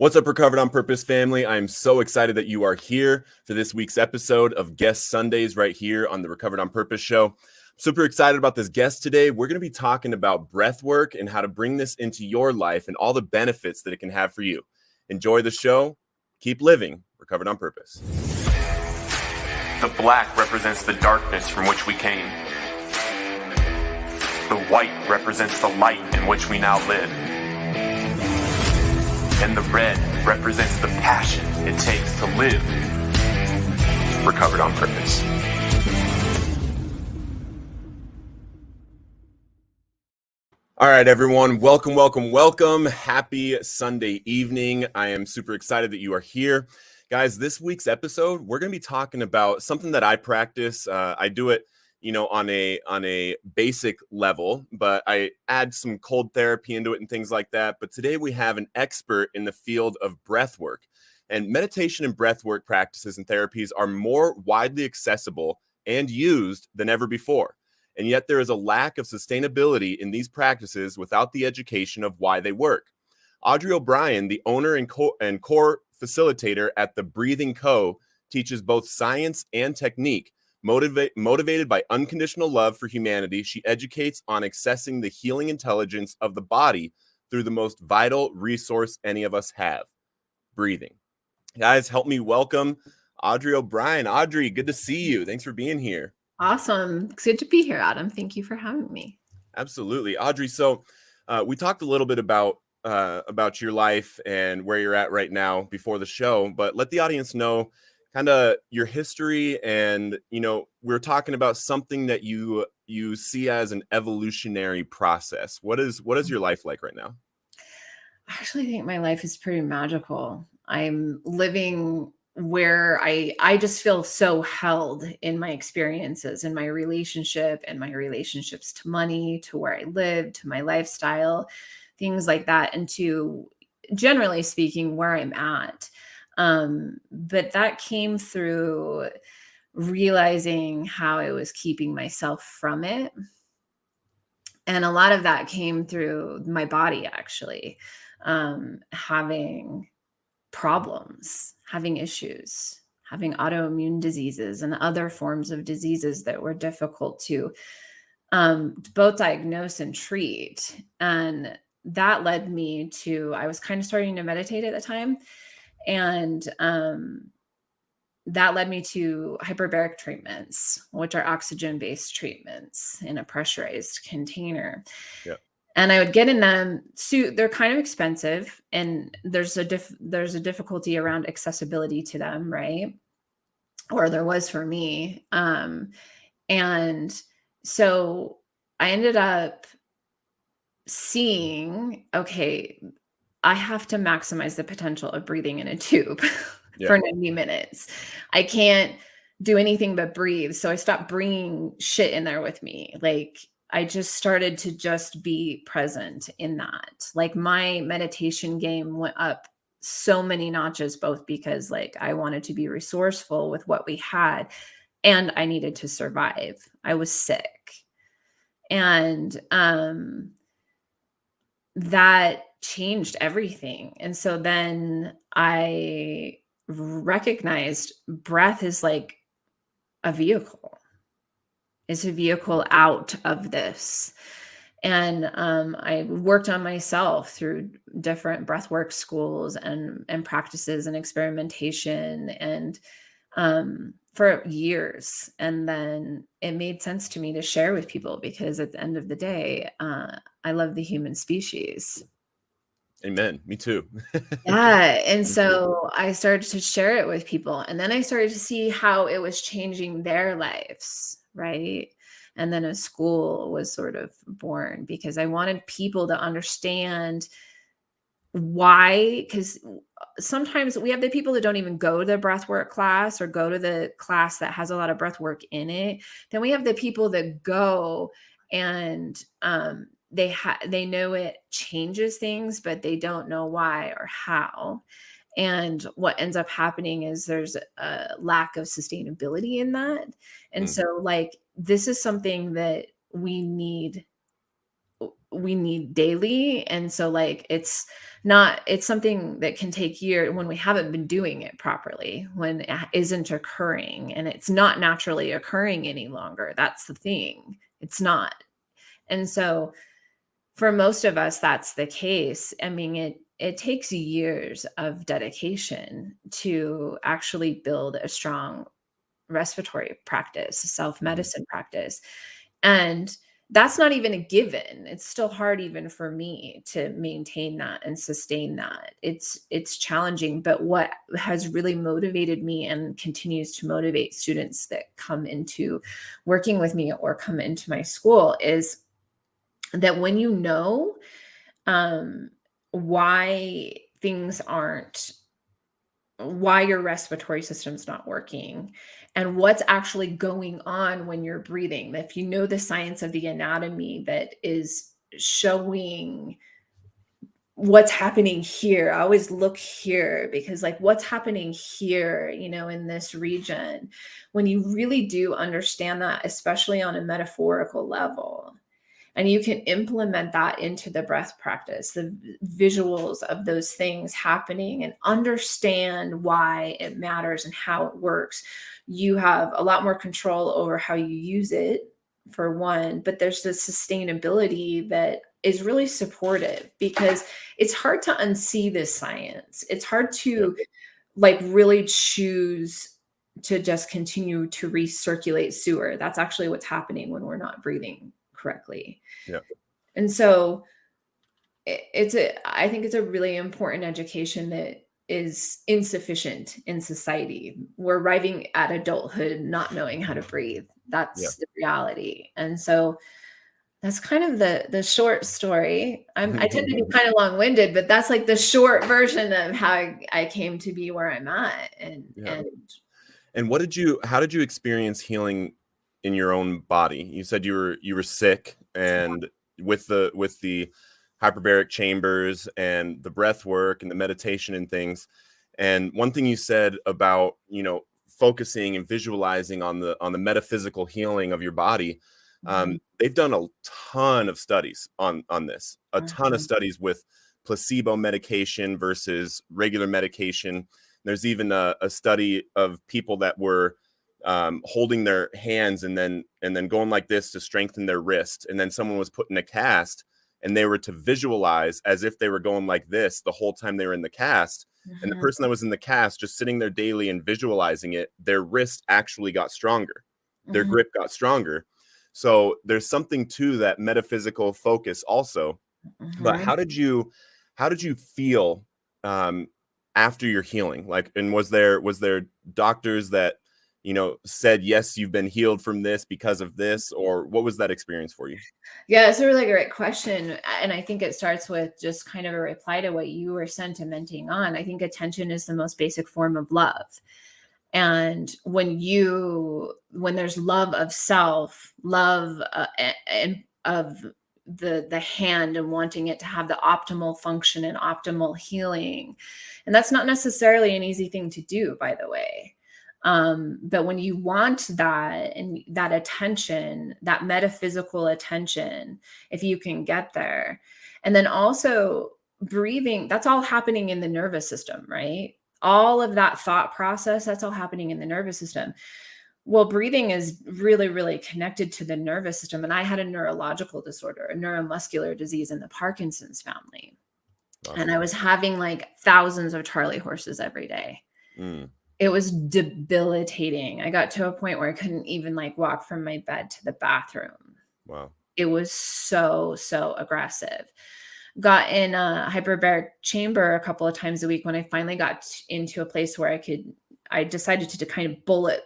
What's up, Recovered on Purpose family? I'm so excited that you are here for this week's episode of Guest Sundays right here on the Recovered on Purpose show. I'm super excited about this guest today. We're going to be talking about breath work and how to bring this into your life and all the benefits that it can have for you. Enjoy the show. Keep living Recovered on Purpose. The black represents the darkness from which we came. The white represents the light in which we now live. And the red represents the passion it takes to live Recovered on Purpose. All right, everyone. Welcome. Happy Sunday evening. I am super excited that you are here. Guys, this week's episode, we're going to be talking about something that I practice. I do it on a basic level, but I add some cold therapy into it and things like that. But today we have an expert in the field of breath work, and meditation and breath work practices and therapies are more widely accessible and used than ever before. And yet there is a lack of sustainability in these practices without the education of why they work. Audrey O'Brien, the owner and core facilitator at the Breathing Co., teaches both science and technique. Motivated by unconditional love for humanity, she educates on accessing the healing intelligence of the body through the most vital resource any of us have, breathing. Guys, help me welcome Audrey O'Brien. Audrey, good to see you. Thanks for being here. Awesome. It's good to be here, Adam. Thank you for having me. Absolutely. Audrey, so we talked a little bit about your life and where you're at right now before the show, but let the audience know kind of your history. And, we're talking about something that you see as an evolutionary process. What is your life like right now? I actually think my life is pretty magical. I'm living where I just feel so held in my experiences, in my relationship and my relationships to money, to where I live, to my lifestyle, things like that, and to, generally speaking, where I'm at. But that came through realizing how I was keeping myself from it. And a lot of that came through my body, actually, having problems, having issues, having autoimmune diseases and other forms of diseases that were difficult to both diagnose and treat. And that led me to, I was kind of starting to meditate at the time. And that led me to hyperbaric treatments, which are oxygen-based treatments in a pressurized container. Yeah. And I would get in them. So they're kind of expensive, and there's a difficulty around accessibility to them, right? Or there was for me. And so I ended up seeing, okay, I have to maximize the potential of breathing in a tube for 90 minutes. I can't do anything but breathe. So I stopped bringing shit in there with me. Like, I just started to just be present in that. Like, my meditation game went up so many notches, both because I wanted to be resourceful with what we had, and I needed to survive. I was sick. And that changed everything. And so then I recognized breath is like a vehicle. It's a vehicle out of this. And I worked on myself through different breathwork schools and practices and experimentation and for years. And then it made sense to me to share with people, because at the end of the day, I love the human species. Amen. Me too. Yeah. And so I started to share it with people, and then I started to see how it was changing their lives. Right. And then a school was sort of born, because I wanted people to understand why, because sometimes we have the people that don't even go to the breathwork class or go to the class that has a lot of breathwork in it. Then we have the people that go and they know it changes things, but they don't know why or how. And what ends up happening is there's a lack of sustainability in that. And so this is something that we need we need daily. And so like, it's something that can take years when we haven't been doing it properly, when it isn't occurring and it's not naturally occurring any longer. That's the thing. It's not. And so for most of us, that's the case. I mean, it takes years of dedication to actually build a strong respiratory practice, self-medicine practice. And that's not even a given. It's still hard even for me to maintain that and sustain that. It's challenging, but what has really motivated me and continues to motivate students that come into working with me or come into my school is that when you know why things aren't, why your respiratory system's not working and what's actually going on when you're breathing. If you know the science of the anatomy that is showing what's happening here, I always look here because like what's happening here, you know, in this region, when you really do understand that, especially on a metaphorical level, and you can implement that into the breath practice, the visuals of those things happening and understand why it matters and how it works. You have a lot more control over how you use it, for one, but there's the sustainability that is really supportive because it's hard to unsee this science. It's hard to like really choose to just continue to recirculate sewer. That's actually what's happening when we're not breathing correctly. Yeah. And so I think it's a really important education that is insufficient in society. We're arriving at adulthood not knowing how to breathe. That's the reality. And so that's kind of the short story. I tend to be kind of long-winded, but that's like the short version of how I came to be where I'm at. And how did you experience healing in your own body? You said you were sick, and with the hyperbaric chambers and the breath work and the meditation and things. And one thing you said about, you know, focusing and visualizing on the metaphysical healing of your body. They've done a ton of studies on this, a ton of studies with placebo medication versus regular medication. There's even a study of people that were holding their hands and then going like this to strengthen their wrist. And then someone was put in a cast and they were to visualize as if they were going like this the whole time they were in the cast. And the person that was in the cast, just sitting there daily and visualizing it, their wrist actually got stronger. Their grip got stronger. So there's something to that metaphysical focus also. But how did you feel after your healing? Like, and was there doctors that, you know, said, yes, you've been healed from this because of this, or what was that experience for you? Yeah, it's a really great question. And I think it starts with just kind of a reply to what you were sentimenting on. I think attention is the most basic form of love. And when there's love of self, love and of the hand and wanting it to have the optimal function and optimal healing. And that's not necessarily an easy thing to do, by the way. But when you want that and that attention, that metaphysical attention, if you can get there, and then also breathing, that's all happening in the nervous system, right? All of that thought process, that's all happening in the nervous system. Well, breathing is really, really connected to the nervous system. And I had a neurological disorder, a neuromuscular disease in the Parkinson's family. Wow. And I was having like thousands of Charlie horses every day. It was debilitating. I got to a point where I couldn't even like walk from my bed to the bathroom. Wow. It was so aggressive. Got in a hyperbaric chamber a couple of times a week when I finally got into a place where I decided to kind of bullet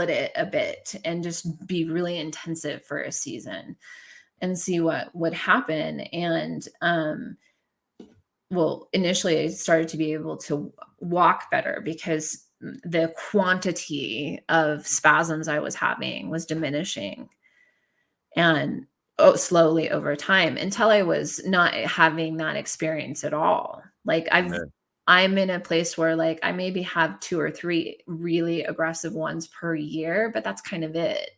it a bit and just be really intensive for a season and see what would happen. And, well, initially I started to be able to walk better because the quantity of spasms I was having was diminishing. And slowly over time until I was not having that experience at all. Like I'm in a place where like I maybe have 2 or 3 really aggressive ones per year, but that's kind of it.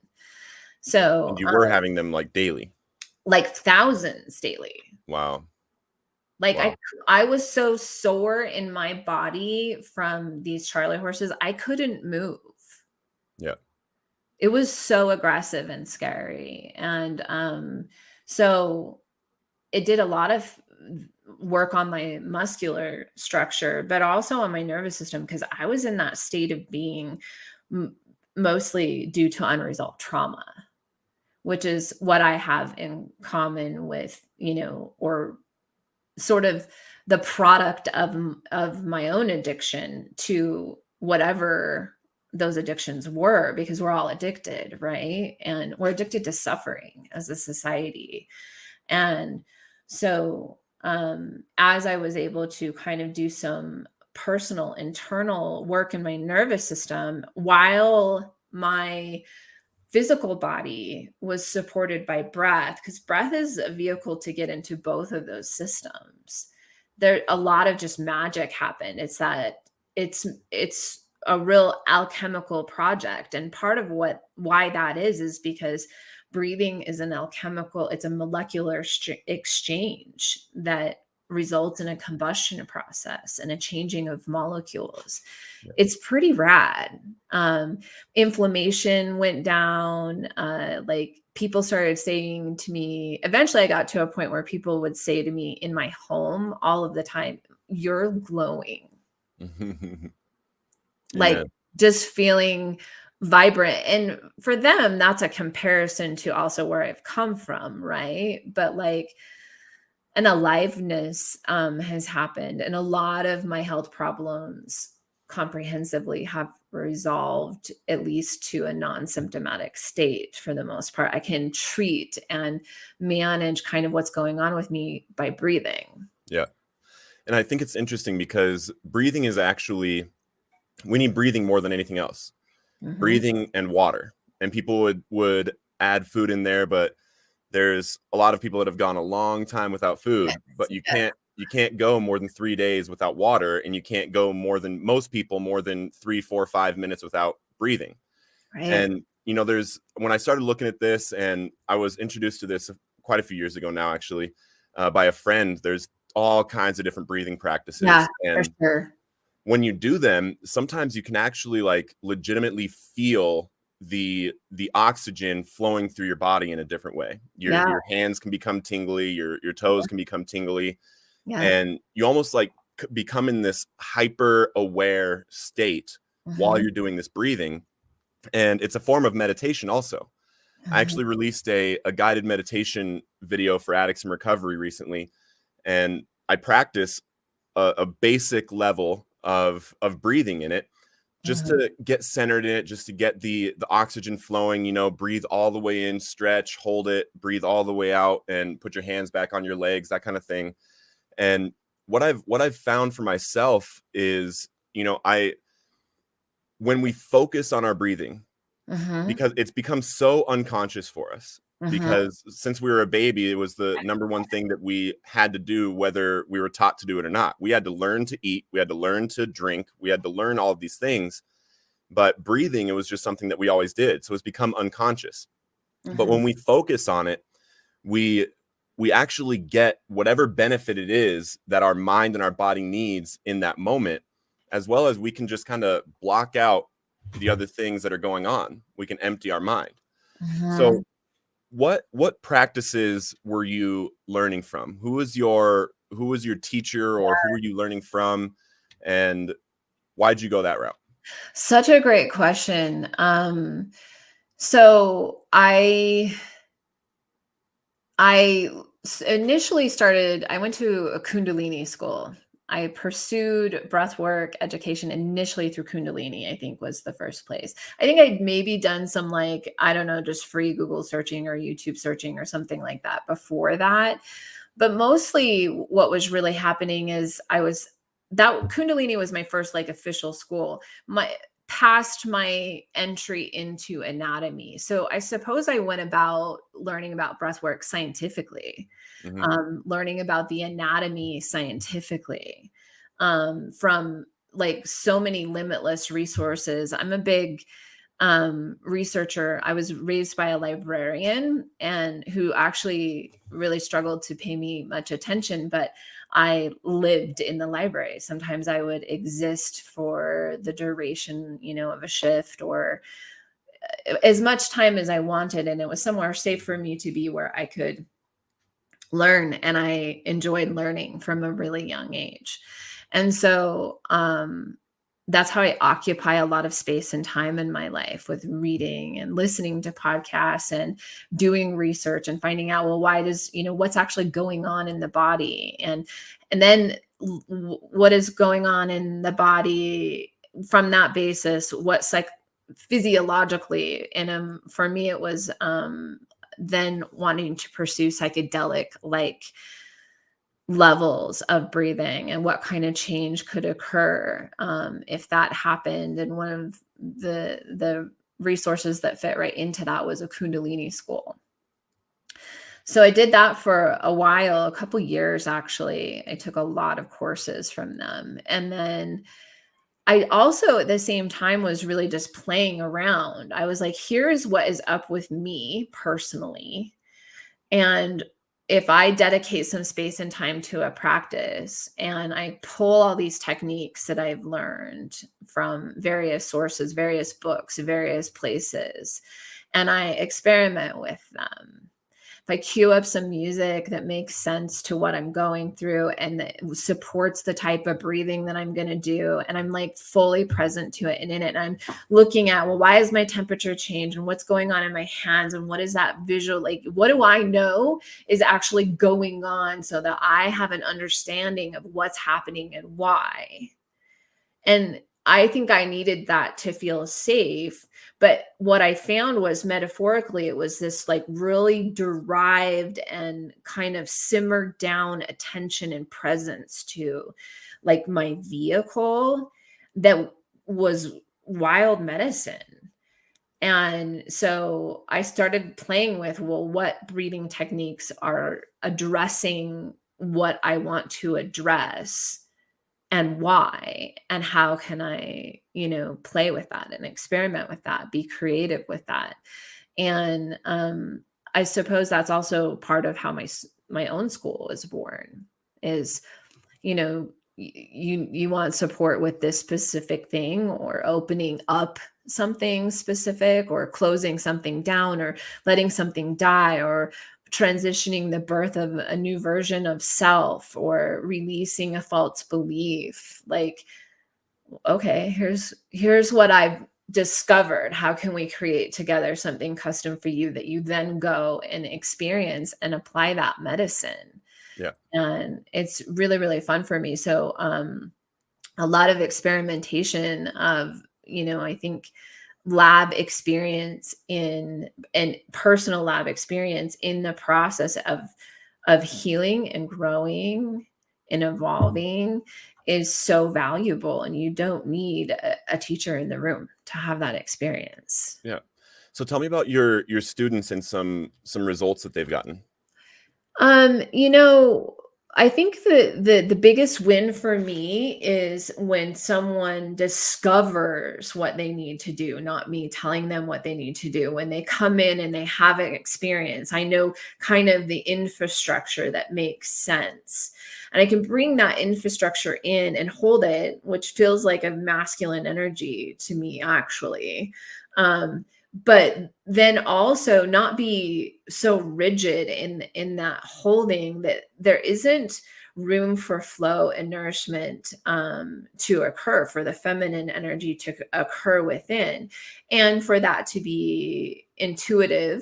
So and you were having them like daily. like thousands daily. Wow. Like Wow. I was so sore in my body from these Charlie horses, I couldn't move. Yeah. It was so aggressive and scary. And so it did a lot of work on my muscular structure, but also on my nervous system, because I was in that state of being mostly due to unresolved trauma, which is what I have in common with, or sort of the product of my own addiction to whatever those addictions were, because we're all addicted, right? And we're addicted to suffering as a society. And so as I was able to kind of do some personal internal work in my nervous system while my physical body was supported by breath, because breath is a vehicle to get into both of those systems. There a lot of just magic happened. It's a real alchemical project, and part of why that is because breathing is an alchemical, it's a molecular exchange that results in a combustion process and a changing of molecules. Yeah. It's pretty rad. Inflammation went down. Like people started saying to me, eventually I got to a point where people would say to me in my home all of the time, "You're glowing." Like just feeling vibrant. And for them, that's a comparison to also where I've come from, right? But like an aliveness has happened, and a lot of my health problems comprehensively have resolved, at least to a non-symptomatic state for the most part. I can treat and manage kind of what's going on with me by breathing. Yeah. And I think it's interesting because breathing is actually, we need breathing more than anything else. Mhm. Breathing and water. And people would add food in there, but there's a lot of people that have gone a long time without food, but you can't go more than 3 days without water, and you can't go more than 3, 4, 5 minutes without breathing. Right. And when I started looking at this, and I was introduced to this quite a few years ago now, actually, by a friend. There's all kinds of different breathing practices. Yeah, and for sure. when you do them, sometimes you can actually like legitimately feel the oxygen flowing through your body in a different way. Your hands can become tingly, your toes can become tingly, and you almost like become in this hyper aware state while you're doing this breathing. And it's a form of meditation also. I actually released a guided meditation video for addicts in recovery recently, and I practice a basic level of breathing in it, just to get centered in it, just to get the oxygen flowing. Breathe all the way in, stretch, hold it, breathe all the way out, and put your hands back on your legs, that kind of thing. And what I've found for myself is, when we focus on our breathing, because it's become so unconscious for us, because since we were a baby, it was the number one thing that we had to do, whether we were taught to do it or not. We had to learn to eat, we had to learn to drink, we had to learn all of these things. But breathing, it was just something that we always did. So it's become unconscious. But when we focus on it, we actually get whatever benefit it is that our mind and our body needs in that moment, as well as we can just kind of block out the other things that are going on. We can empty our mind. So what practices were you learning from? Who was your teacher, or who were you learning from, and why'd you go that route? Such a great question. So I initially I went to a Kundalini school. I pursued breathwork education initially through Kundalini, I think was the first place. I think I'd maybe done some just free Google searching or YouTube searching or something like that before that. But mostly what was really happening is that Kundalini was my first official school. Past my entry into anatomy. So I suppose I went about learning about breathwork scientifically, learning about the anatomy scientifically, from so many limitless resources. I'm a big researcher. I was raised by a librarian and who actually really struggled to pay me much attention, but I lived in the library. Sometimes I would exist for the duration, of a shift or as much time as I wanted. And it was somewhere safe for me to be where I could learn. And I enjoyed learning from a really young age. And so, that's how I occupy a lot of space and time in my life, with reading and listening to podcasts and doing research and finding out, well, why does, what's actually going on in the body, and then what is going on in the body from that basis, what's like physiologically. And for me, it was then wanting to pursue psychedelic like levels of breathing and what kind of change could occur if that happened. And one of the resources that fit right into that was a Kundalini School. So I did that for a while, a couple years actually. I took a lot of courses from them. And then I also at the same time was really just playing around. I was like, here's what is up with me personally. And if I dedicate some space and time to a practice and I pull all these techniques that I've learned from various sources, various books, various places, and I experiment with them, if I cue up some music that makes sense to what I'm going through and that supports the type of breathing that I'm going to do, and I'm like fully present to it and in it, and I'm looking at, well, why is my temperature change and what's going on in my hands and what is that visual, like what do I know is actually going on, so that I have an understanding of what's happening and why. And I think I needed that to feel safe. But what I found was, metaphorically, it was this like really derived and kind of simmered down attention and presence to like my vehicle that was wild medicine. And so I started playing with, well, what breathing techniques are addressing what I want to address and why, and how can I, play with that and experiment with that, be creative with that. And I suppose that's also part of how my own school was born is, you want support with this specific thing, or opening up something specific, or closing something down, or letting something die, or transitioning the birth of a new version of self, or releasing a false belief. Like, okay, here's what I've discovered. How can we create together something custom for you that you then go and experience and apply that medicine? Yeah. And it's really, really fun for me. So a lot of experimentation of, I think lab experience and personal lab experience in the process of healing and growing and evolving is so valuable. And you don't need a teacher in the room to have that experience. Yeah. So tell me about your students and some results that they've gotten. I think the biggest win for me is when someone discovers what they need to do, not me telling them what they need to do. When they come in and they have an experience, I know kind of the infrastructure that makes sense. And I can bring that infrastructure in and hold it, which feels like a masculine energy to me, actually. But then also not be so rigid in that holding, that there isn't room for flow and nourishment to occur, for the feminine energy to occur within, and for that to be intuitive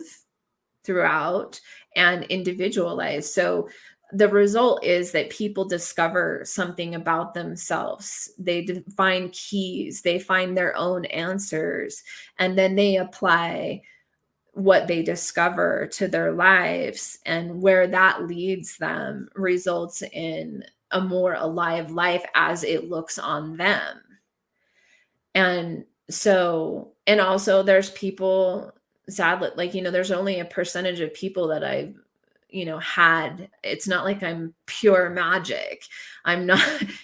throughout and individualized. So the result is that people discover something about themselves. They find keys, they find their own answers, and then they apply what they discover to their lives. And where that leads them results in a more alive life as it looks on them. And so, and also there's people, sadly, like, there's only a percentage of people that I've it's not like I'm pure magic. I'm not,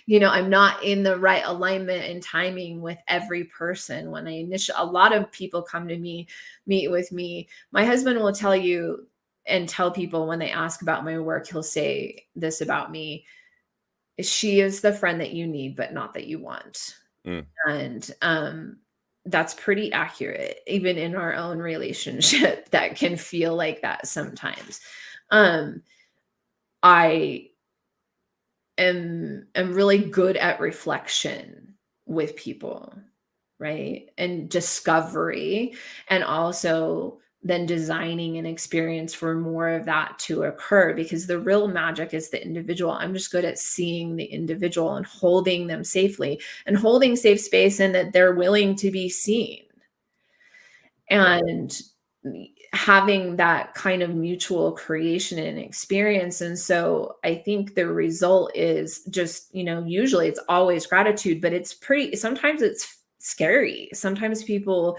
I'm not in the right alignment and timing with every person. When a lot of people come to me, meet with me. My husband will tell you and tell people when they ask about my work, he'll say this about me: she is the friend that you need, but not that you want. And that's pretty accurate, even in our own relationship. That can feel like that sometimes. I am really good at reflection with people, right? And discovery, and also then designing an experience for more of that to occur, because the real magic is the individual. I'm just good at seeing the individual and holding them safely and holding safe space, and that they're willing to be seen, and having that kind of mutual creation and experience. And so I think the result is just, usually it's always gratitude, but sometimes it's scary. Sometimes people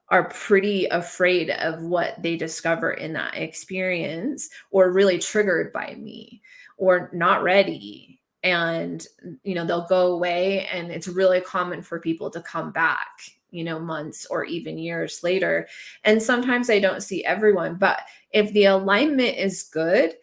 are pretty afraid of what they discover in that experience, or really triggered by me, or not ready. And, they'll go away, and it's really common for people to come back, months or even years later. And sometimes I don't see everyone, but if the alignment is good,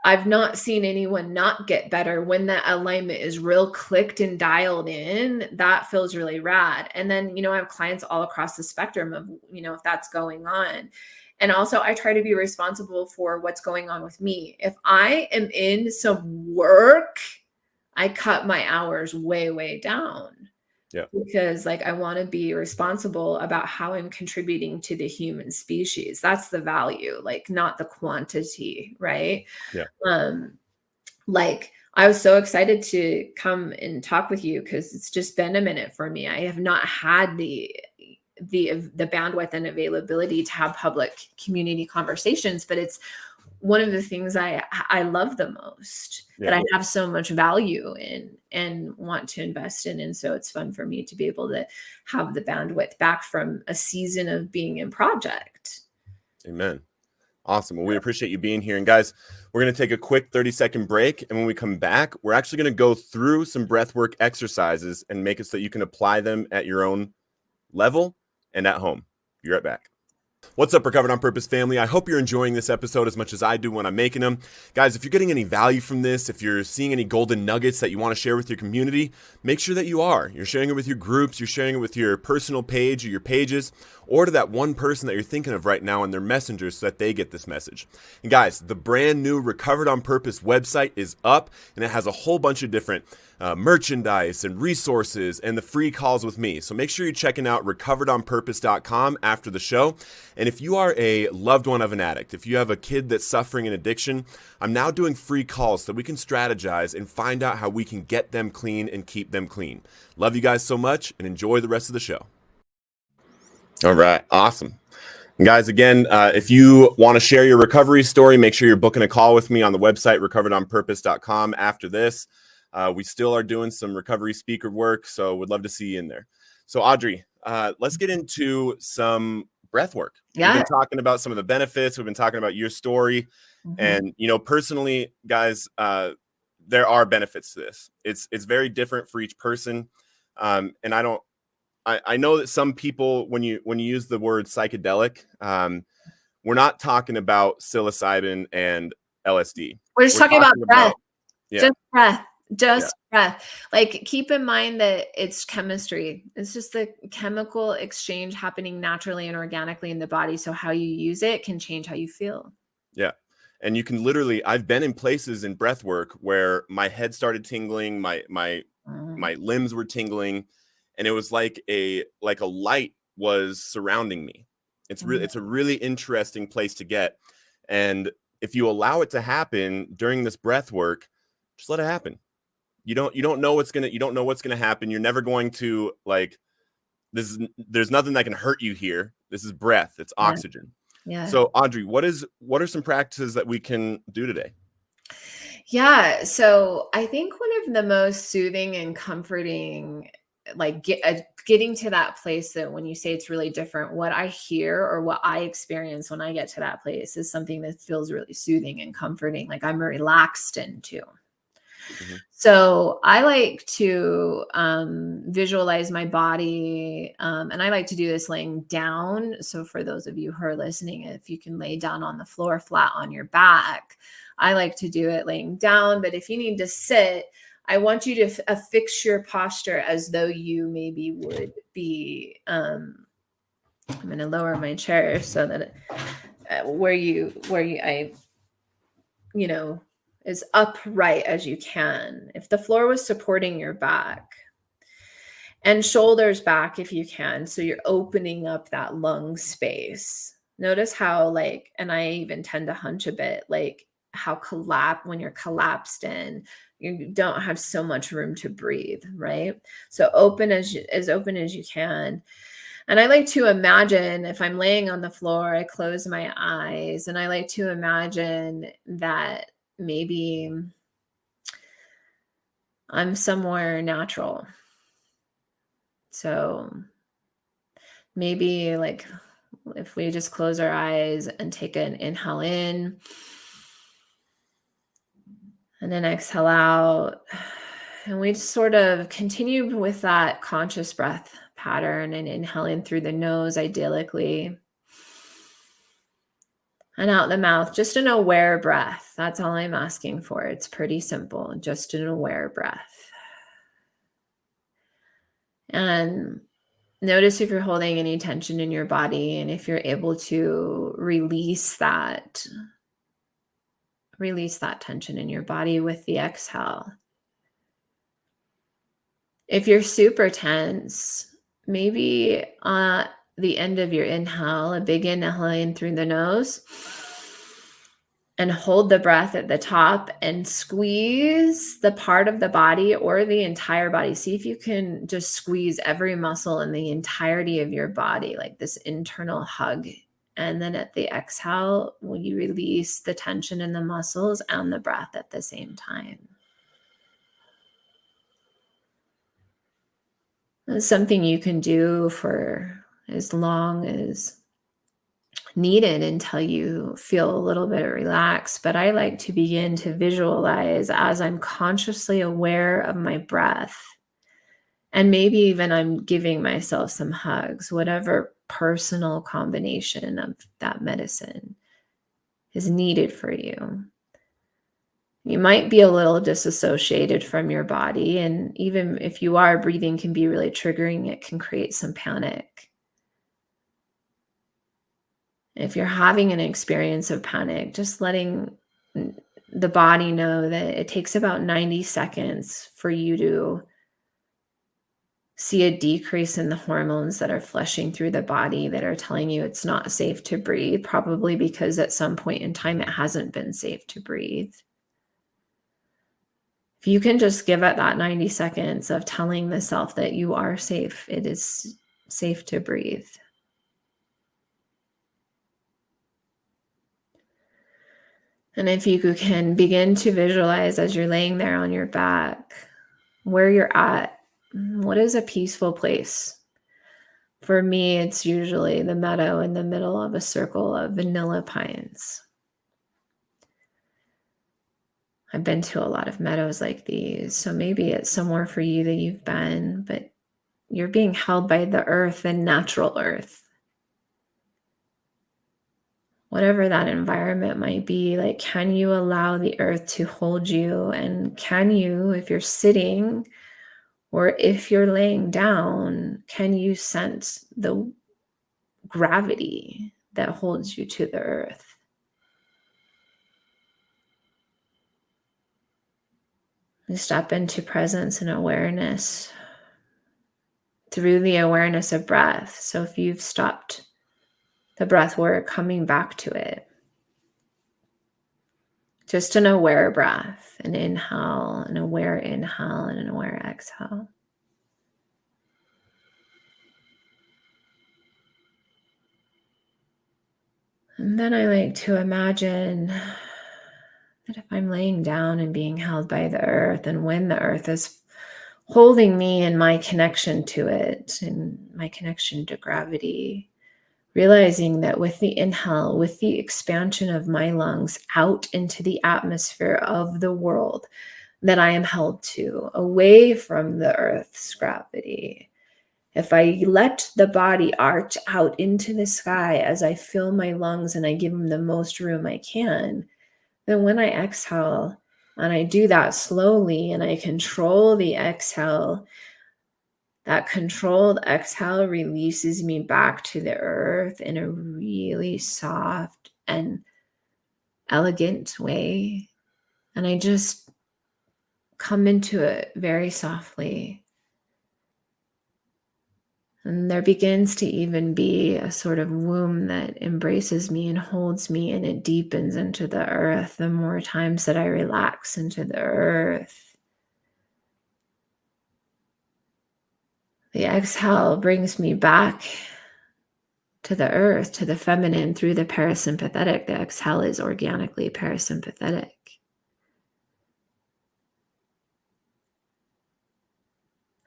I've not seen anyone not get better when that alignment is real clicked and dialed in. That feels really rad. And then, I have clients all across the spectrum of, if that's going on. And also I try to be responsible for what's going on with me. If I am in some work, I cut my hours way, way down. Yeah. Because I want to be responsible about how I'm contributing to the human species. That's the value, not the quantity, right? Yeah. I was so excited to come and talk with you, because it's just been a minute for me. I have not had the bandwidth and availability to have public community conversations, but it's one of the things I love the most, that I have so much value in and want to invest in. And so it's fun for me to be able to have the bandwidth back from a season of being in project. Amen. Awesome. Well, we appreciate you being here. And guys, we're going to take a quick 30-second break. And when we come back, we're actually going to go through some breathwork exercises and make it so that you can apply them at your own level and at home. Be right back. What's up, Recovered on Purpose family? I hope you're enjoying this episode as much as I do when I'm making them. Guys, if you're getting any value from this, if you're seeing any golden nuggets that you want to share with your community, make sure that you are. You're sharing it with your groups, you're sharing it with your personal page or your pages, or to that one person that you're thinking of right now in their messengers so that they get this message. And guys, the brand new Recovered on Purpose website is up, and it has a whole bunch of different merchandise and resources and the free calls with me. So make sure you're checking out recoveredonpurpose.com after the show. And if you are a loved one of an addict, if you have a kid that's suffering an addiction, I'm now doing free calls so we can strategize and find out how we can get them clean and keep them clean. Love you guys so much, and enjoy the rest of the show. All right. Awesome. And guys, again, if you want to share your recovery story, make sure you're booking a call with me on the website, recoveredonpurpose.com after this. We still are doing some recovery speaker work, so would love to see you in there. So Audrey, let's get into some breath work. Yeah. We've been talking about some of the benefits. We've been talking about your story. And, personally, guys, there are benefits to this. It's very different for each person. And I know that some people, when you use the word psychedelic, we're not talking about psilocybin and LSD. We're just talking about breath. Just breath. Breath. Keep in mind that it's chemistry. It's just the chemical exchange happening naturally and organically in the body. So how you use it can change how you feel. Yeah. And you can literally, I've been in places in breath work where my head started tingling, my limbs were tingling, and it was like a light was surrounding me. It's a really interesting place to get. And if you allow it to happen during this breath work, just let it happen. You don't know what's gonna happen. You're never going to there's nothing that can hurt you here. This is breath. It's oxygen. Yeah. So Audrey, what are some practices that we can do today? Yeah. So I think one of the most soothing and comforting like getting to that place that when you say it's really different, what I hear or what I experience when I get to that place is something that feels really soothing and comforting, like I'm relaxed into. Mhm. So I like to visualize my body, and I like to do this laying down. So for those of you who are listening, if you can lay down on the floor flat on your back, I like to do it laying down. But if you need to sit, I want you to affix your posture as though you maybe would be. I'm going to lower my chair so that as upright as you can. If the floor was supporting your back, and shoulders back if you can, so you're opening up that lung space. Notice how and I even tend to hunch a bit, like how when you're collapsed in, you don't have so much room to breathe, right? So open as open as you can. And I like to imagine, if I'm laying on the floor, I close my eyes, and I like to imagine that maybe I'm somewhere natural. So maybe like if we just close our eyes and take an inhale in and then exhale out, and we just sort of continue with that conscious breath pattern and inhaling through the nose, idyllically, and out the mouth, just an aware breath. That's all I'm asking for. It's pretty simple, just an aware breath. And notice if you're holding any tension in your body, and if you're able to release that tension in your body with the exhale. If you're super tense, maybe the end of your inhale, a big inhale in through the nose, and hold the breath at the top and squeeze the part of the body or the entire body. See if you can just squeeze every muscle in the entirety of your body, like this internal hug. And then at the exhale, will you release the tension in the muscles and the breath at the same time? It's something you can do for as long as needed until you feel a little bit relaxed. But I like to begin to visualize as I'm consciously aware of my breath. And maybe even I'm giving myself some hugs, whatever personal combination of that medicine is needed for you. You might be a little disassociated from your body. And even if you are, breathing can be really triggering. It can create some panic. If you're having an experience of panic, just letting the body know that it takes about 90 seconds for you to see a decrease in the hormones that are flushing through the body that are telling you it's not safe to breathe, probably because at some point in time it hasn't been safe to breathe. If you can just give it that 90 seconds of telling the self that you are safe, it is safe to breathe. And if you can begin to visualize as you're laying there on your back, where you're at, what is a peaceful place? For me, it's usually the meadow in the middle of a circle of vanilla pines. I've been to a lot of meadows like these, so maybe it's somewhere for you that you've been, but you're being held by the earth and natural earth. Whatever that environment might be, like, can you allow the earth to hold you? And can you, if you're sitting or if you're laying down, can you sense the gravity that holds you to the earth? And step into presence and awareness through the awareness of breath. So if you've stopped the breath work, coming back to it. Just an aware breath, an inhale, an aware inhale, and an aware exhale. And then I like to imagine that if I'm laying down and being held by the earth, and when the earth is holding me in my connection to it and my connection to gravity, realizing that with the inhale, with the expansion of my lungs out into the atmosphere of the world that I am held to, away from the earth's gravity. If I let the body arch out into the sky as I fill my lungs and I give them the most room I can, then when I exhale, and I do that slowly and I control the exhale, that controlled exhale releases me back to the earth in a really soft and elegant way. And I just come into it very softly. And there begins to even be a sort of womb that embraces me and holds me, and it deepens into the earth the more times that I relax into the earth. The exhale brings me back to the earth, to the feminine through the parasympathetic. The exhale is organically parasympathetic.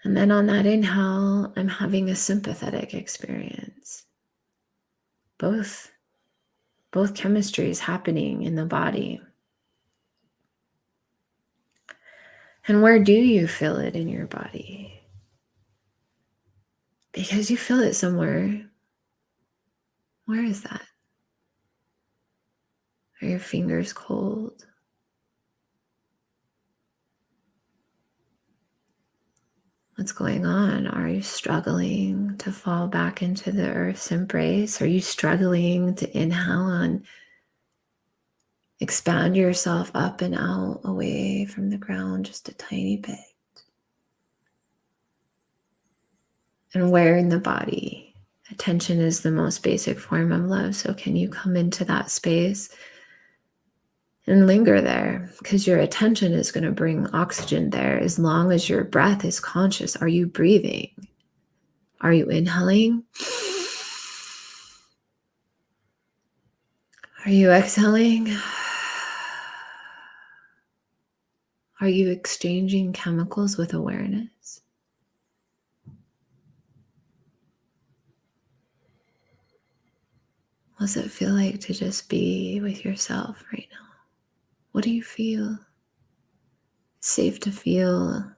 And then on that inhale, I'm having a sympathetic experience. Both chemistries happening in the body. And where do you feel it in your body? Because you feel it somewhere. Where is that? Are your fingers cold? What's going on? Are you struggling to fall back into the earth's embrace? Are you struggling to inhale and expand yourself up and out away from the ground just a tiny bit? And where in the body? Attention is the most basic form of love. So can you come into that space and linger there? Because your attention is going to bring oxygen there as long as your breath is conscious. Are you breathing? Are you inhaling? Are you exhaling? Are you exchanging chemicals with awareness? What does it feel like to just be with yourself right now? What do you feel? It's safe to feel.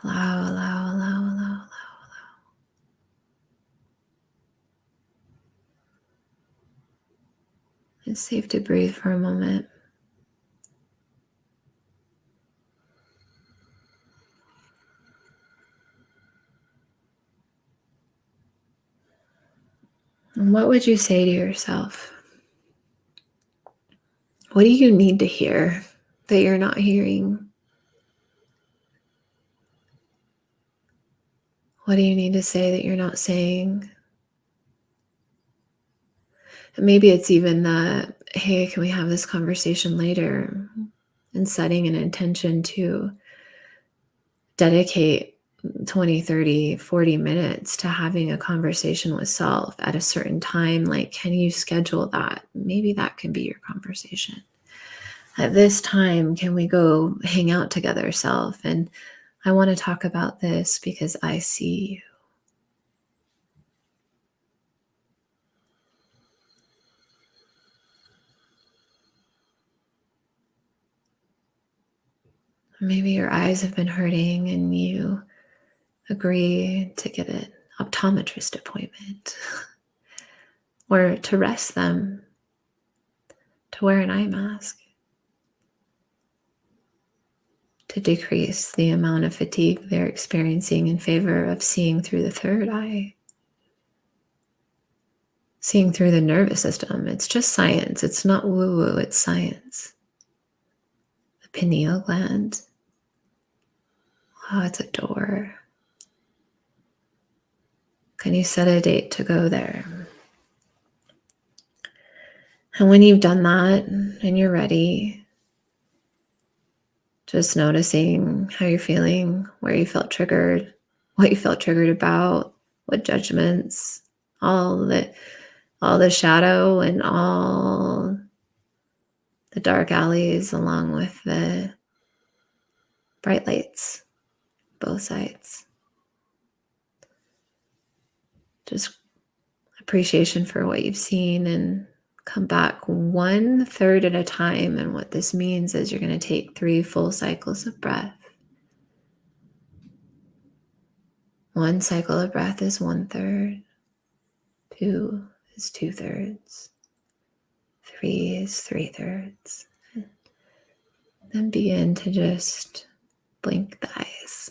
Allow, allow, allow, allow, allow, allow. It's safe to breathe for a moment. And what would you say to yourself? What do you need to hear that you're not hearing? What do you need to say that you're not saying? And maybe it's even that, hey, can we have this conversation later? And setting an intention to dedicate 20, 30, 40 minutes to having a conversation with self at a certain time. Like, can you schedule that? Maybe that can be your conversation. At this time, can we go hang out together, self? And I want to talk about this because I see you. Maybe your eyes have been hurting and you agree to get an optometrist appointment or to rest them, to wear an eye mask, to decrease the amount of fatigue they're experiencing in favor of seeing through the third eye, seeing through the nervous system. It's just science. It's not woo-woo, it's science. The pineal gland. Oh, it's a door. Can you set a date to go there? And when you've done that and you're ready, just noticing how you're feeling, where you felt triggered, what you felt triggered about, what judgments, all the shadow and all the dark alleys along with the bright lights, both sides. Just appreciation for what you've seen, and come back 1/3 at a time. And what this means is you're going to take 3 full cycles of breath. 1 cycle of breath is 1/3. 2 is 2/3. 3 is 3/3. Then begin to just blink the eyes.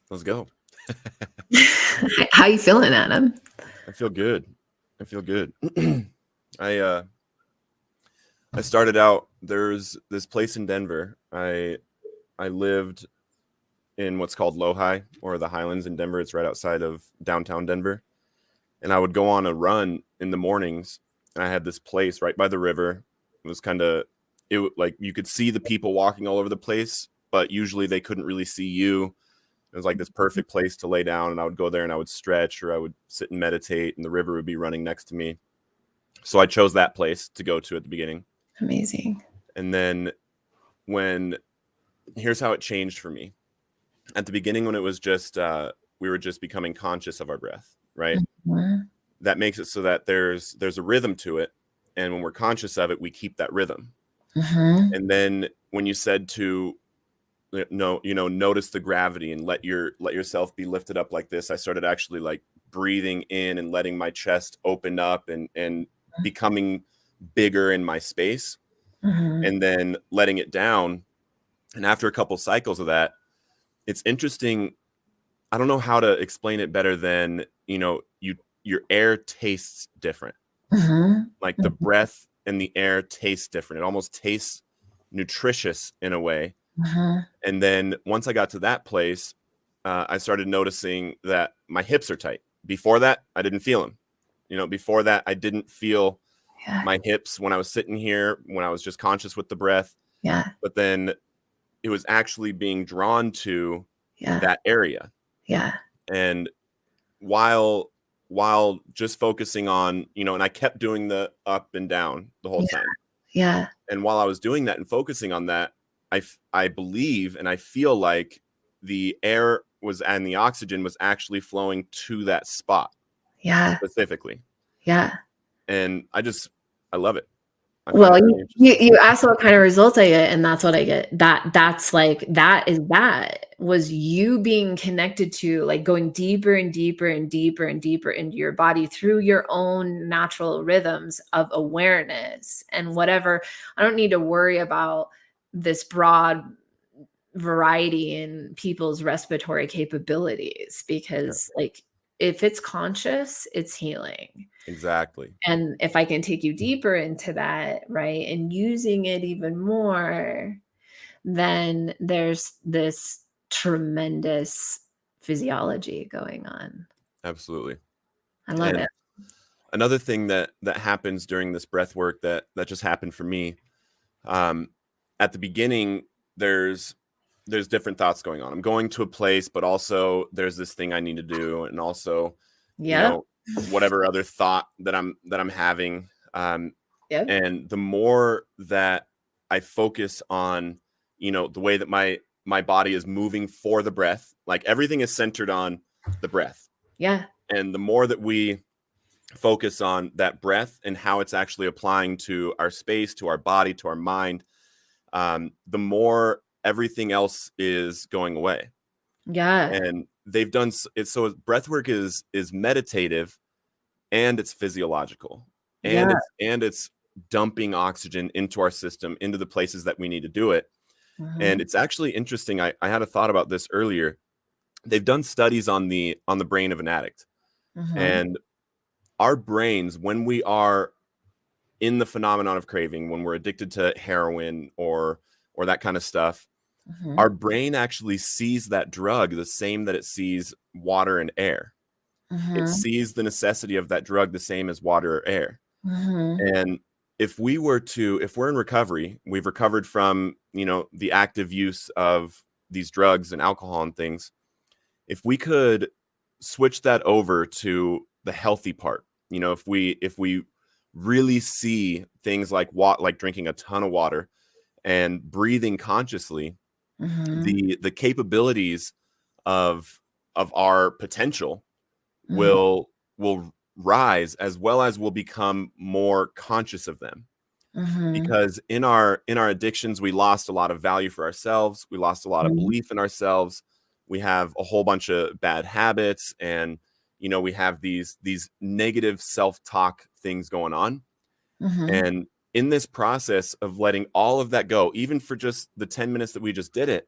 Let's go. How you feeling, Adam? I feel good. I feel good. I started out, there's this place in Denver. I lived in what's called Lodi, or the Highlands in Denver. It's right outside of downtown Denver. And I would go on a run in the mornings. And I had this place right by the river. It was like you could see the people walking all over the place, but usually they couldn't really see you. It was like this perfect place to lay down, and I would go there and I would stretch, or I would sit and meditate, and the river would be running next to me. So I chose that place to go to at the beginning. Amazing. And then here's how it changed for me. At the beginning, when it was just, we were just becoming conscious of our breath, right? Mm-hmm. That makes it so that there's a rhythm to it. And when we're conscious of it, we keep that rhythm. Mm-hmm. And then when you said to, notice the gravity and let yourself be lifted up like this, I started actually like breathing in and letting my chest open up and becoming bigger in my space, and then letting it down. And after a couple cycles of that, it's interesting. I don't know how to explain it better than, your air tastes different. Like the breath and the air tastes different. It almost tastes nutritious in a way. And then once I got to that place, I started noticing that my hips are tight. Before that, I didn't feel them. Before that, I didn't feel my hips when I was sitting here, when I was just conscious with the breath. Yeah. But then it was actually being drawn to that area. Yeah. And while just focusing on, and I kept doing the up and down the whole time. Yeah. And while I was doing that and focusing on that, I believe and I feel like the air and the oxygen was actually flowing to that spot. Yeah. Specifically. Yeah. And I love it. Well, you asked what kind of results I get, and that's what I get. That was you being connected to, like, going deeper and deeper and deeper and deeper into your body through your own natural rhythms of awareness and whatever. I don't need to worry about this broad variety in people's respiratory capabilities, because like if it's conscious, it's healing. Exactly. And if I can take you deeper into that, right, and using it even more, then there's this tremendous physiology going on. Absolutely. I love it. Another thing that happens during this breath work that just happened for me, at the beginning, there's different thoughts going on. I'm going to a place, but also there's this thing I need to do, and also whatever other thought that I'm having. And the more that I focus on, the way that my body is moving for the breath, like everything is centered on the breath. Yeah. And the more that we focus on that breath and how it's actually applying to our space, to our body, to our mind, the more everything else is going away. Yeah. And they've done it. So breath work is meditative, and it's physiological, and it's dumping oxygen into our system, into the places that we need to do it. And it's actually interesting. I had a thought about this earlier. They've done studies on the brain of an addict, and our brains, when we are in the phenomenon of craving, when we're addicted to heroin or that kind of stuff, our brain actually sees that drug the same that it sees water and air. It sees the necessity of that drug the same as water or air. And if we're in recovery, we've recovered from, the active use of these drugs and alcohol and things. if we could switch that over to the healthy part, if we really see things like drinking a ton of water and breathing consciously, the capabilities of our potential will rise, as well as we'll become more conscious of them. Because in our addictions, we lost a lot of value for ourselves. We lost a lot of belief in ourselves. We have a whole bunch of bad habits, and we have these negative self-talk things going on. And in this process of letting all of that go, even for just the 10 minutes that we just did it,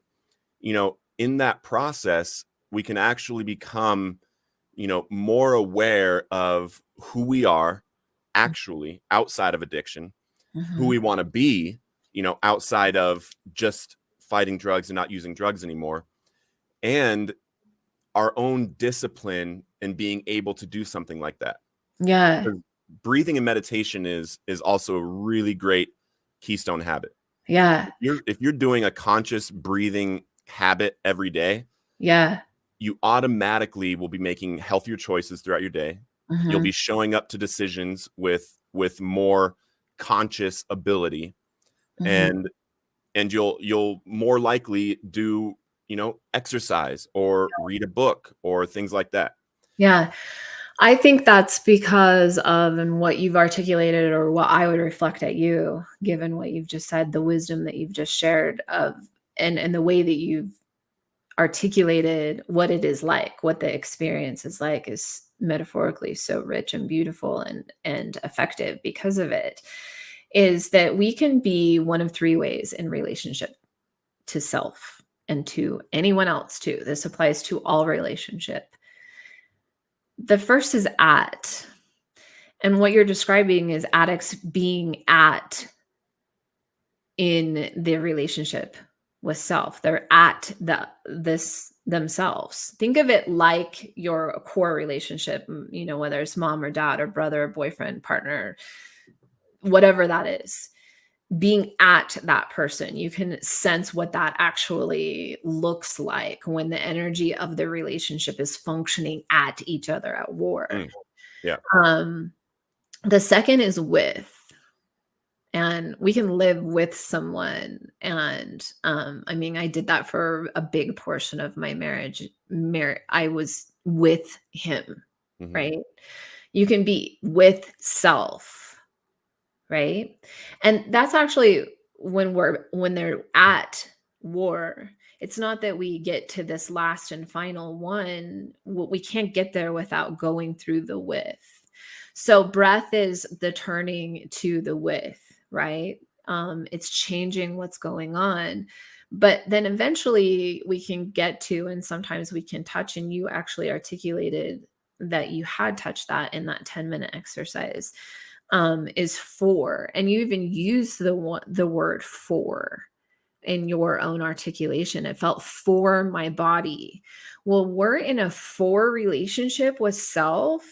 in that process, we can actually become more aware of who we are actually outside of addiction, who we want to be, outside of just fighting drugs and not using drugs anymore, and our own discipline and being able to do something like that. Yeah. Because breathing and meditation is also a really great keystone habit. Yeah. If you're doing a conscious breathing habit every day, Yeah. you automatically will be making healthier choices throughout your day. You'll be showing up to decisions with more conscious ability, and you'll more likely do exercise or read a book or things like that. Yeah. I think that's because of, and what you've articulated, or what I would reflect at you, given what you've just said, the wisdom that you've just shared of, and the way that you've articulated what it is like, what the experience is like, is metaphorically so rich and beautiful and effective because of it, is that we can be one of three ways in relationship to self and to anyone else too. This applies to all relationship. The first is at, and what you're describing is addicts being at in the relationship with self. They're at this themselves. Think of it like your core relationship, whether it's mom or dad or brother or boyfriend, partner, whatever that is. Being at that person, you can sense what that actually looks like when the energy of the relationship is functioning at each other at war. Yeah. The second is with, and we can live with someone. And I did that for a big portion of my marriage. I was with him, right? You can be with self, right? And that's actually when they're at war. It's not that we get to this last and final one. We can't get there without going through the with. So breath is the turning to the with, right? It's changing what's going on. But then eventually we can get to, and sometimes we can touch, and you actually articulated that you had touched that in that 10-minute exercise, is for, and you even use the word for in your own articulation. It felt for my body. Well, we're in a for relationship with self.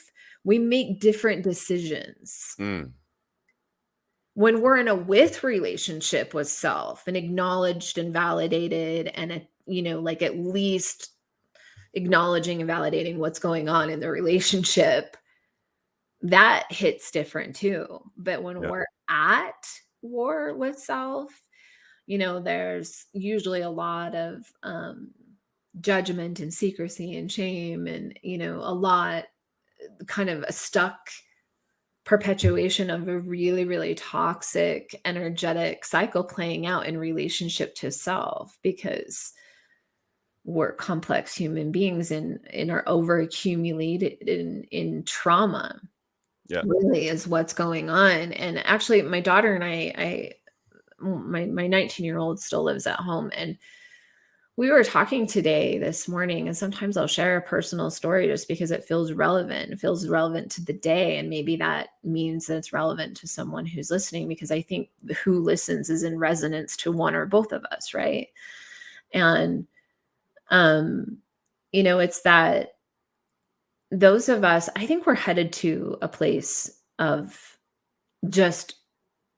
We make different decisions. When we're in a with relationship with self, and acknowledged and validated, and at least acknowledging and validating what's going on in the relationship, that hits different too. But when we're at war with self, there's usually a lot of judgment and secrecy and shame, and a lot, kind of a stuck perpetuation of a really, really toxic energetic cycle playing out in relationship to self, because we're complex human beings and are over accumulated in trauma. Really is what's going on. And actually my daughter and my 19-year-old still lives at home, and we were talking this morning, and sometimes I'll share a personal story just because it feels relevant. It feels relevant to the day, and maybe that means that it's relevant to someone who's listening, because I think who listens is in resonance to one or both of us, right? And it's that those of us, I think we're headed to a place of just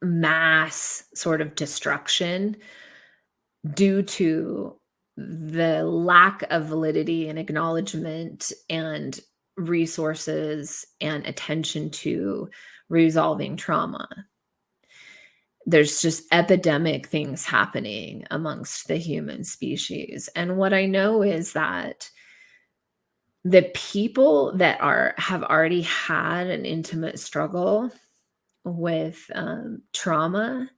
mass sort of destruction due to the lack of validity and acknowledgement and resources and attention to resolving trauma. There's just epidemic things happening amongst the human species. And what I know is that the people that have already had an intimate struggle with trauma,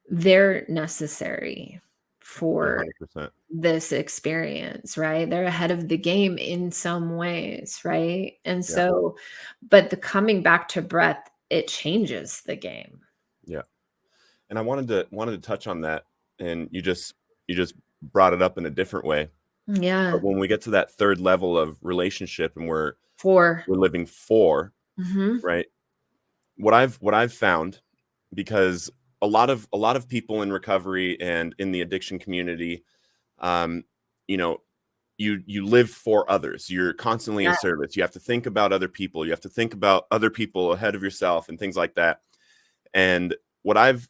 they're necessary for 100%. this experience, right? They're ahead of the game in some ways, right? And Yeah. so, but the coming back to breath, it changes the game. Yeah. And I wanted to touch on that, and you just brought it up in a different way. Yeah. But when we get to that third level of relationship and we're For living for, Mhm. right? What I've found, because a lot of people in recovery and in the addiction community, you know, you live for others. You're constantly in Yeah. service. You have to think about other people. You have to think about other people ahead of yourself and things like that. And what I've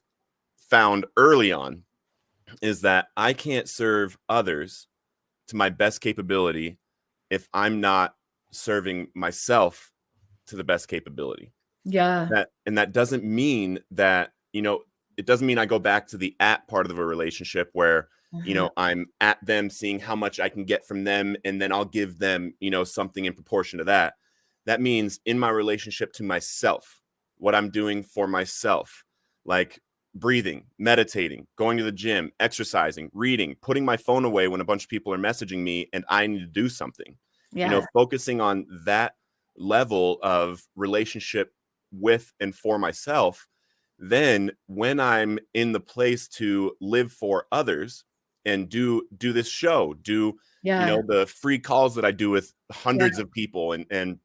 found early on is that I can't serve others to my best capability if I'm not serving myself to the best capability. Yeah. That doesn't mean that, it doesn't mean I go back to the at part of a relationship where, Mhm. I'm at them, seeing how much I can get from them, and then I'll give them, something in proportion to that. That means in my relationship to myself, what I'm doing for myself, like breathing, meditating, going to the gym, exercising, reading, putting my phone away when a bunch of people are messaging me and I need to do something, Yeah. focusing on that level of relationship with and for myself. Then when I'm in the place to live for others and do this show, Yeah. the free calls that I do with Yeah. hundreds of people, and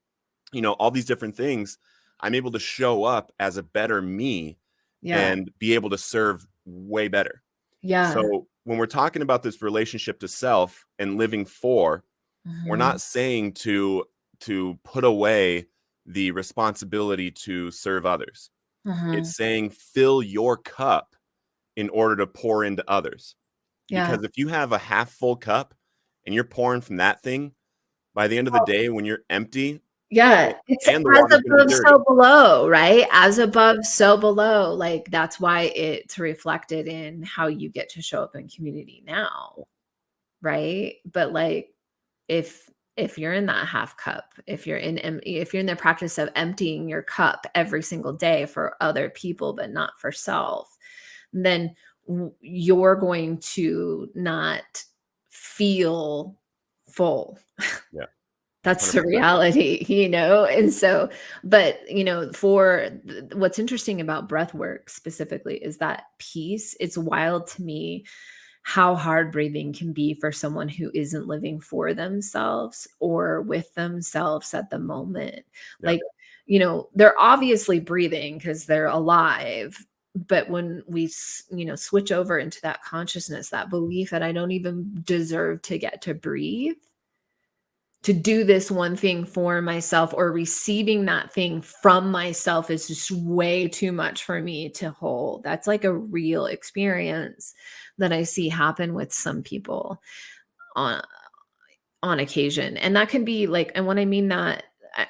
all these different things, I'm able to show up as a better me Yeah. and be able to serve way better. Yeah. So when we're talking about this relationship to self and living for, we're Mhm. not saying to put away the responsibility to serve others. Mhm. It's saying fill your cup in order to pour into others. Yeah. Because if you have a half full cup and you're pouring from that thing, by the end of the day, when you're empty, Yeah, it's and the as water's going to be above, dirty. so below, right? As above, so below. Like, that's why it's reflected in how you get to show up in community now, right? But like, if you're in that half cup, if you're in the practice of emptying your cup every single day for other people, but not for self, then you're going to not feel full. Yeah, That's the 100%. reality, And so, but, what's interesting about breath work specifically is that piece. It's wild to me how hard breathing can be for someone who isn't living for themselves or with themselves at the moment. Yeah. Like, they're obviously breathing because they're alive. But when we, switch over into that consciousness, that belief that I don't even deserve to get to breathe, to do this one thing for myself, or receiving that thing from myself, is just way too much for me to hold. That's like a real experience that I see happen with some people on occasion. And that can be like, and when I mean that,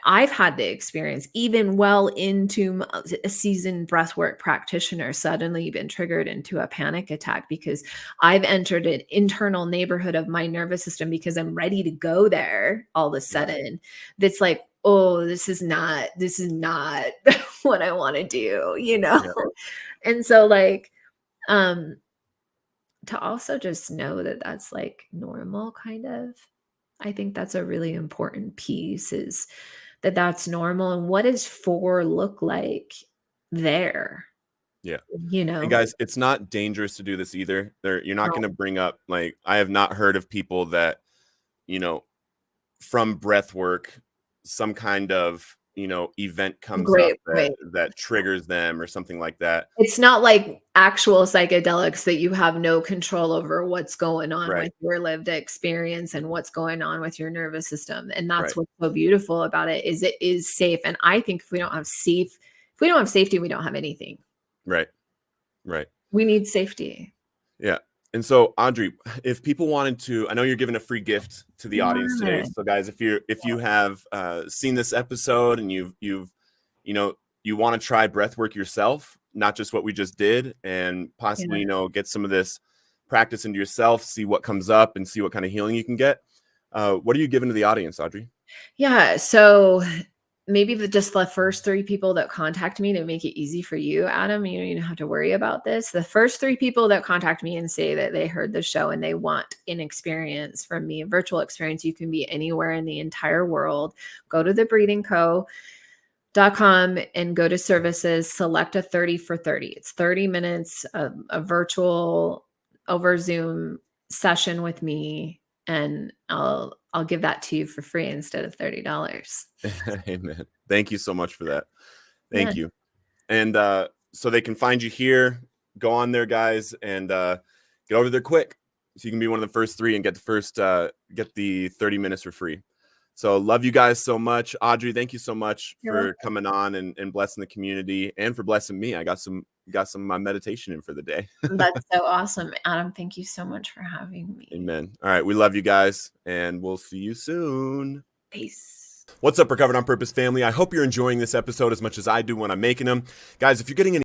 I've had the experience even well into a seasoned breathwork practitioner suddenly been triggered into a panic attack because I've entered an internal neighborhood of my nervous system because I'm ready to go there all of a sudden. That's like, oh, this is not what I want to do, Yeah. And so like, to also just know that that's like normal, kind of. I think that's a really important piece, is that that's normal. And what does for look like there, Yeah. you And know? guys, it's not dangerous to do this either. You're not No. going to bring up, like, I have not heard of people that, you know, from breath work, some kind of, event comes up Great, great. that triggers them or something like that. It's not like actual psychedelics that you have no control over what's going on Right. with your lived experience and what's going on with your nervous system. And that's Right. what's so beautiful about it, is it is safe. And I think if we don't have safety, we don't have anything. Right. Right. We need safety. Yeah. And so, Audrey, if people wanted to, I know you're giving a free gift to the audience today. Yeah. So, guys, if you have seen this episode and you want to try breathwork yourself, not just what we just did, and possibly get some of this practice into yourself, see what comes up, and see what kind of healing you can get. What are you giving to the audience, Audrey? Yeah. So maybe just the first 3 people that contact me, to make it easy for you, Adam, you don't have to worry about this. The first 3 people that contact me and say that they heard the show and they want an experience from me, a virtual experience, you can be anywhere in the entire world. Go to thebreathingco.com and go to services, select a 30 for 30. It's 30 minutes of a virtual over Zoom session with me, and I'll give that to you for free instead of $30. Amen. Thank you so much for that. Thank you. And so they can find you here. Go on there, guys, and get over there quick, so you can be one of the first 3 and get the 30 minutes for free. So love you guys so much. Audrey, thank you so much for coming on and blessing the community, and for blessing me. I got some of my meditation in for the day. That's so awesome. Adam, thank you so much for having me. Amen. All right. We love you guys, and we'll see you soon. Peace. What's up, Recovered on Purpose family? I hope you're enjoying this episode as much as I do when I'm making them. Guys, if you're getting any